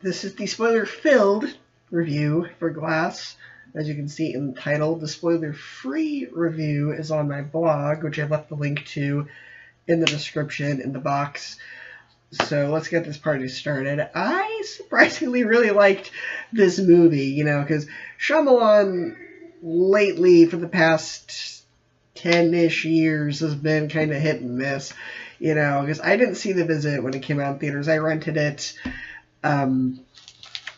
This is the spoiler-filled review for Glass. As you can see in the title, the spoiler-free review is on my blog, which I left the link to in the description in the box. So let's get this party started. I surprisingly really liked this movie, you know, because Shyamalan lately, for the past 10-ish years, has been kind of hit and miss, you know, because I didn't see The Visit when it came out in theaters. I rented it, and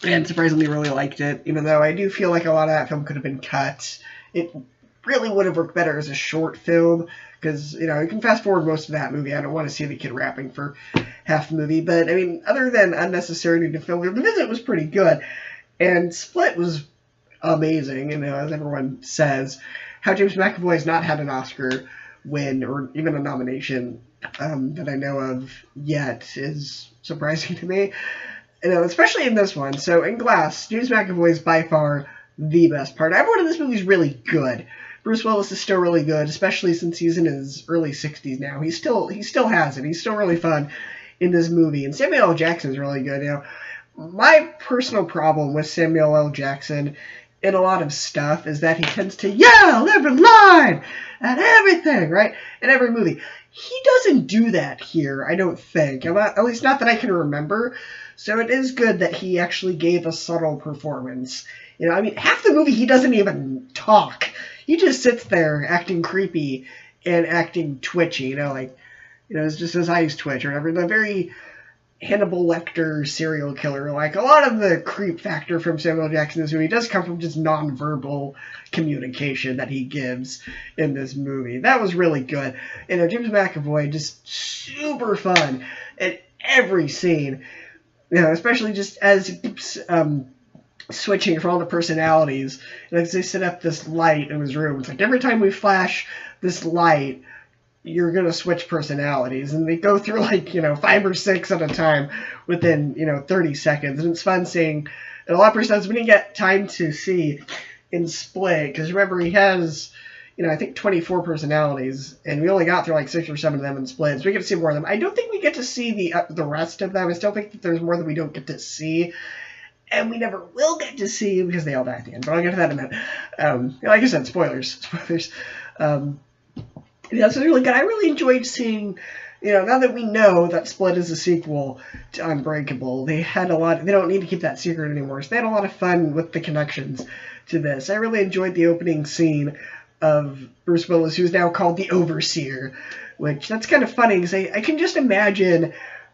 surprisingly really liked it, even though I do feel like a lot of that film could have been cut. It really would have worked better as a short film, because, you know, you can fast forward most of that movie. I don't want to see the kid rapping for half the movie, but, I mean, other than unnecessary need to film, The Visit was pretty good, and Split was amazing, you know, as everyone says. How James McAvoy has not had an Oscar win, or even a nomination, that I know of yet, is surprising to me. You know, especially in this one. So in Glass, James McAvoy is by far the best part. Everyone in this movie is really good. Bruce Willis is still really good, especially since he's in his early 60s now. He still has it. He's still really fun in this movie. And Samuel L. Jackson is really good. You know, my personal problem with Samuel L. Jackson in a lot of stuff is that he tends to yell every line at everything, right? In every movie. He doesn't do that here, I don't think. At least not that I can remember. So it is good that he actually gave a subtle performance. You know, I mean, half the movie he doesn't even talk. He just sits there acting creepy and acting twitchy, you know, like, you know, it's just his eyes twitch or whatever. The very Hannibal Lecter serial killer, like, a lot of the creep factor from Samuel Jackson in this movie does come from just nonverbal communication that he gives in this movie. That was really good. You know, James McAvoy, just super fun in every scene. You know, especially just as he keeps switching from all the personalities. And as they set up this light in his room, it's like every time we flash this light, you're going to switch personalities. And they go through, like, you know, 5 or 6 at a time within, you know, 30 seconds. And it's fun seeing, and a lot of personalities we didn't get time to see in Split. Because remember, he has, you know, I think 24 personalities, and we only got through like 6 or 7 of them in Split, so we get to see more of them. I don't think we get to see the rest of them. I still think that there's more that we don't get to see, and we never will get to see because they all die at the end. But I'll get to that in a minute. Like I said, spoilers. Yeah, so really good. I really enjoyed seeing, you know, now that we know that Split is a sequel to Unbreakable, they don't need to keep that secret anymore, so they had a lot of fun with the connections to this. I really enjoyed the opening scene of Bruce Willis, who's now called the Overseer, which, that's kind of funny, because I can just imagine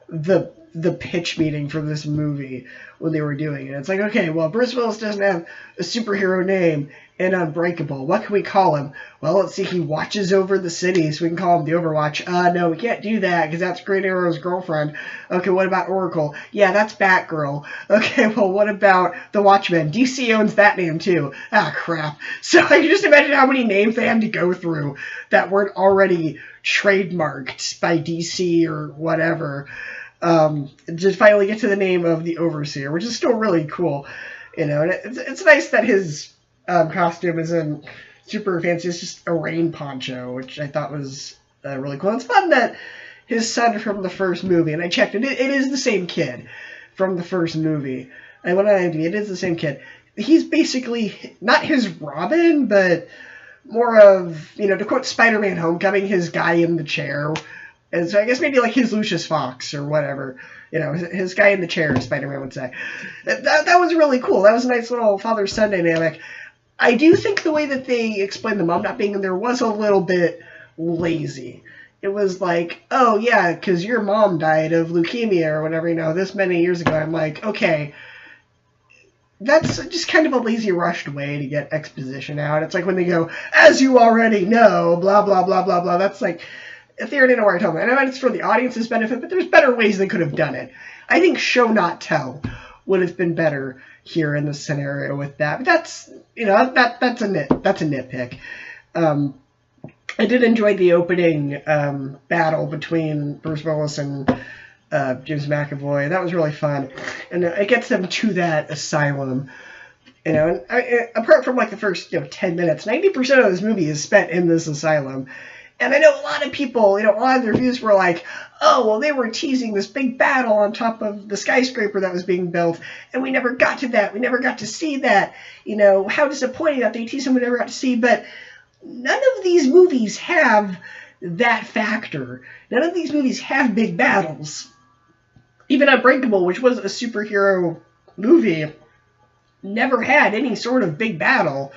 the pitch meeting for this movie when they were doing it. It's like, okay, well, Bruce Willis doesn't have a superhero name in Unbreakable. What can we call him? Well, let's see, he watches over the city, so we can call him the Overwatch. No, we can't do that, because that's Green Arrow's girlfriend. Okay, what about Oracle? Yeah, that's Batgirl. Okay, well, what about the Watchmen? DC owns that name, too. Ah, crap. So I can just imagine how many names they had to go through that weren't already trademarked by DC or whatever. Just finally get to the name of the Overseer, which is still really cool, you know. And it's nice that his costume isn't super fancy. It's just a rain poncho, which I thought was really cool. It's fun that his son from the first movie, and I checked it, it is the same kid from the first movie. I went on IMDb, it is the same kid. He's basically not his Robin, but more of, you know, to quote Spider-Man Homecoming, his guy in the chair. And so I guess maybe like his Lucius Fox or whatever, you know, his guy in the chair, Spider-Man would say. That was really cool. That was a nice little father-son dynamic. I do think the way that they explained the mom not being in there was a little bit lazy. It was like, oh yeah, because your mom died of leukemia or whatever, you know, this many years ago. I'm like, okay, that's just kind of a lazy, rushed way to get exposition out. It's like when they go, as you already know, blah, blah, blah, blah, blah. That's like, if they already know where I tell them. And I mean, it's for the audience's benefit, but there's better ways they could have done it. I think show not tell would have been better here in this scenario with that. But that's, you know, that's a nitpick. I did enjoy the opening battle between Bruce Willis and James McAvoy. That was really fun, and it gets them to that asylum. You know, and apart from like the first 10 minutes, 90% of this movie is spent in this asylum. And I know a lot of people, a lot of the reviews were like, oh, well, they were teasing this big battle on top of the skyscraper that was being built, and we never got to that. We never got to see that. How disappointing that they teased and we never got to see. But none of these movies have that factor. None of these movies have big battles. Even Unbreakable, which was a superhero movie, never had any sort of big battle.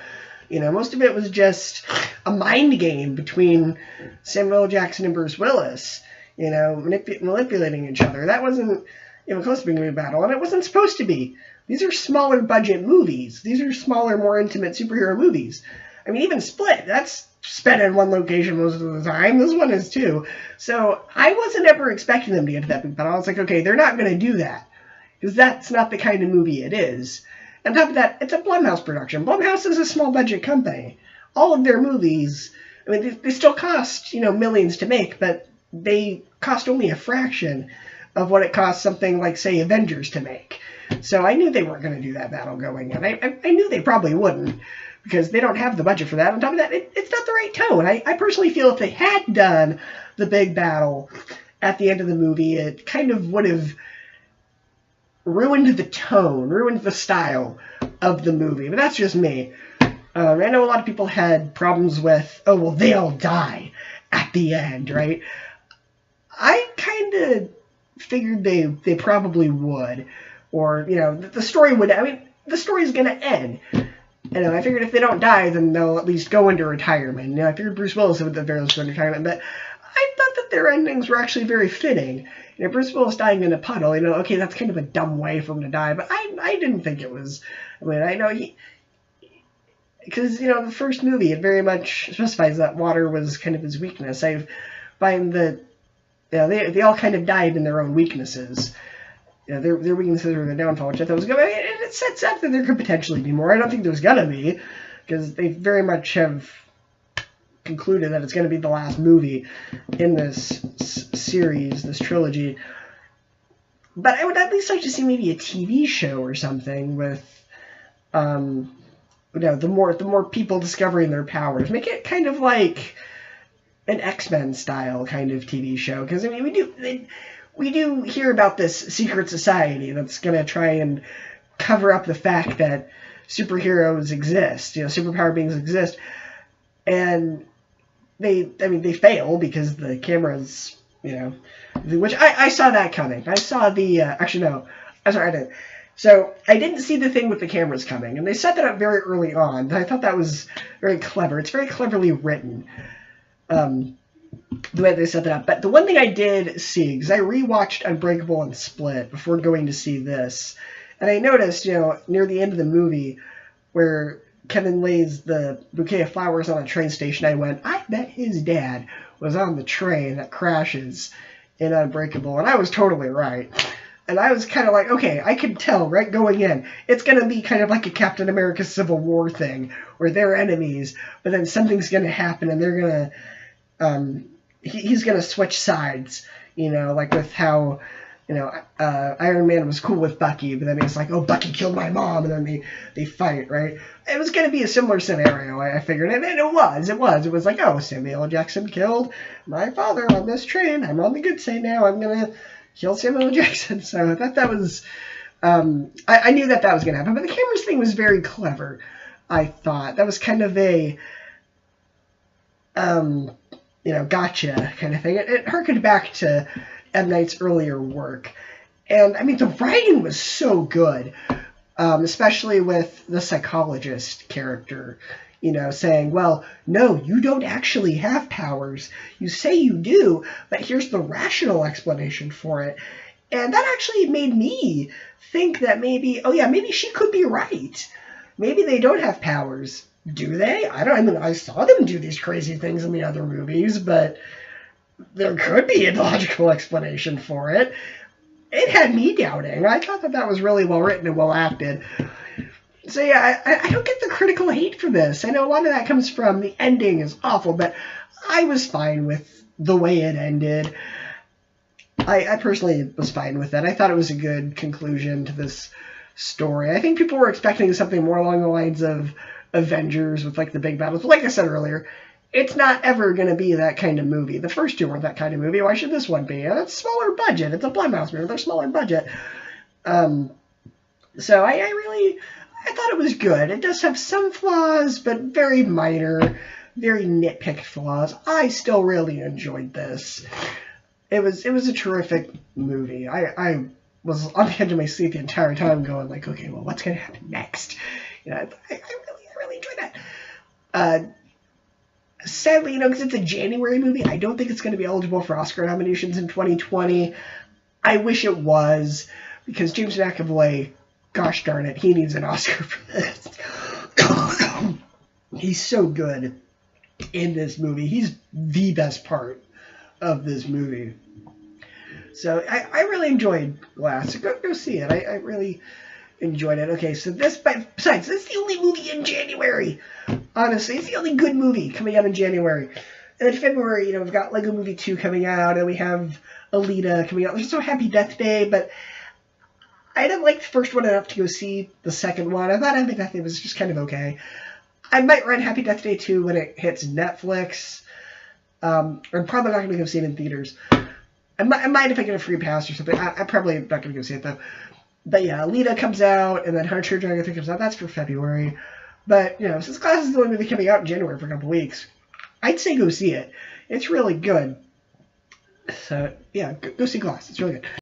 Most of it was just a mind game between Samuel L. Jackson and Bruce Willis, manipulating each other. That wasn't even close to being a big battle, and it wasn't supposed to be. These are smaller budget movies. These are smaller, more intimate superhero movies. I mean, even Split, that's spent in one location most of the time. This one is too. So I wasn't ever expecting them to get to that big battle. I was like, okay, they're not going to do that, because that's not the kind of movie it is. On top of that, it's a Blumhouse production. Blumhouse is a small budget company. All of their movies, I mean, they still cost, millions to make, but they cost only a fraction of what it costs something like, say, Avengers to make. So I knew they weren't going to do that battle going in. I knew they probably wouldn't, because they don't have the budget for that. On top of that, it's not the right tone. I personally feel if they had done the big battle at the end of the movie, it kind of would have ruined the tone, ruined the style of the movie. But that's just me. I know a lot of people had problems with, oh, well, they all die at the end, right? I kind of figured they probably would. Or, the story would, the story's going to end. I figured if they don't die, then they'll at least go into retirement. I figured Bruce Willis would at the very least go into retirement, but I thought that their endings were actually very fitting. Bruce Willis dying in a puddle, okay, that's kind of a dumb way for him to die, but I didn't think it was. I know because, the first movie, it very much specifies that water was kind of his weakness. I find that, they all kind of died in their own weaknesses. Their weaknesses were their downfall, which I thought was good. And it sets up that there could potentially be more. I don't think there's gonna be, because they very much have concluded that it's going to be the last movie in this series, this trilogy. But I would at least like to see maybe a TV show or something with, the more people discovering their powers. Make it kind of like an X-Men style kind of TV show. Because, we do hear about this secret society that's going to try and cover up the fact that superheroes exist, superpower beings exist. And they fail because the cameras, which I saw that coming. I saw the, actually no, I'm sorry, I didn't. So I didn't see the thing with the cameras coming, and they set that up very early on. I thought that was very clever. It's very cleverly written, the way they set that up. But the one thing I did see, because I rewatched Unbreakable and Split before going to see this, and I noticed, near the end of the movie, where Kevin lays the bouquet of flowers on a train station, I went, I bet his dad was on the train that crashes in Unbreakable. And I was totally right. And I was kind of like, okay, I could tell, right, going in, it's going to be kind of like a Captain America Civil War thing, where they're enemies, but then something's going to happen, and they're going to, he's going to switch sides, like with how, Iron Man was cool with Bucky, but then he's like, oh, Bucky killed my mom, and then they fight, right? It was going to be a similar scenario, I figured, and it was. It was like, oh, Samuel L. Jackson killed my father on this train, I'm on the good side now, I'm going to kill Samuel L. Jackson. So I thought that was, I knew that was going to happen, but the cameras thing was very clever, I thought. That was kind of a, gotcha kind of thing. It harkened back to M. Night's earlier work. And, the writing was so good, especially with the psychologist character, saying, well, no, you don't actually have powers. You say you do, but here's the rational explanation for it. And that actually made me think that maybe, oh yeah, maybe she could be right. Maybe they don't have powers. Do they? I saw them do these crazy things in the other movies, but there could be a logical explanation for it. It had me doubting. I thought that was really well written and well acted. So yeah, I don't get the critical hate for this. I know a lot of that comes from the ending is awful, but I was fine with the way it ended. I personally was fine with it. I thought it was a good conclusion to this story. I think people were expecting something more along the lines of Avengers with like the big battles. But like I said earlier, it's not ever going to be that kind of movie. The first two weren't that kind of movie. Why should this one be? And it's smaller budget. It's a Blumhouse movie. They're smaller budget. So I thought it was good. It does have some flaws, but very minor, very nitpicked flaws. I still really enjoyed this. It was a terrific movie. I was on the edge of my seat the entire time going like, okay, well, what's going to happen next? You know, I really enjoyed that. Sadly, you know, because it's a January movie, I don't think it's going to be eligible for Oscar nominations in 2020. I wish it was, because James McAvoy, gosh darn it, he needs an Oscar for this. He's so good in this movie. He's the best part of this movie. So I really enjoyed Glass. Go see it. I really enjoyed it. Okay, so besides, this is the only movie in January. Honestly, it's the only good movie coming out in January. And in February, you know, we've got Lego Movie 2 coming out, and we have Alita coming out. There's also Happy Death Day, but I didn't like the first one enough to go see the second one. I thought Happy Death Day was just kind of okay. I might rent Happy Death Day 2 when it hits Netflix. I'm probably not going to go see it in theaters. I might if I get a free pass or something. I'm probably not going to go see it, though. But yeah, Alita comes out, and then Hunter Dragon 3 comes out. That's for February. But, you know, since Glass is the only movie coming out in January for a couple weeks, I'd say go see it. It's really good. So, yeah, go see Glass. It's really good.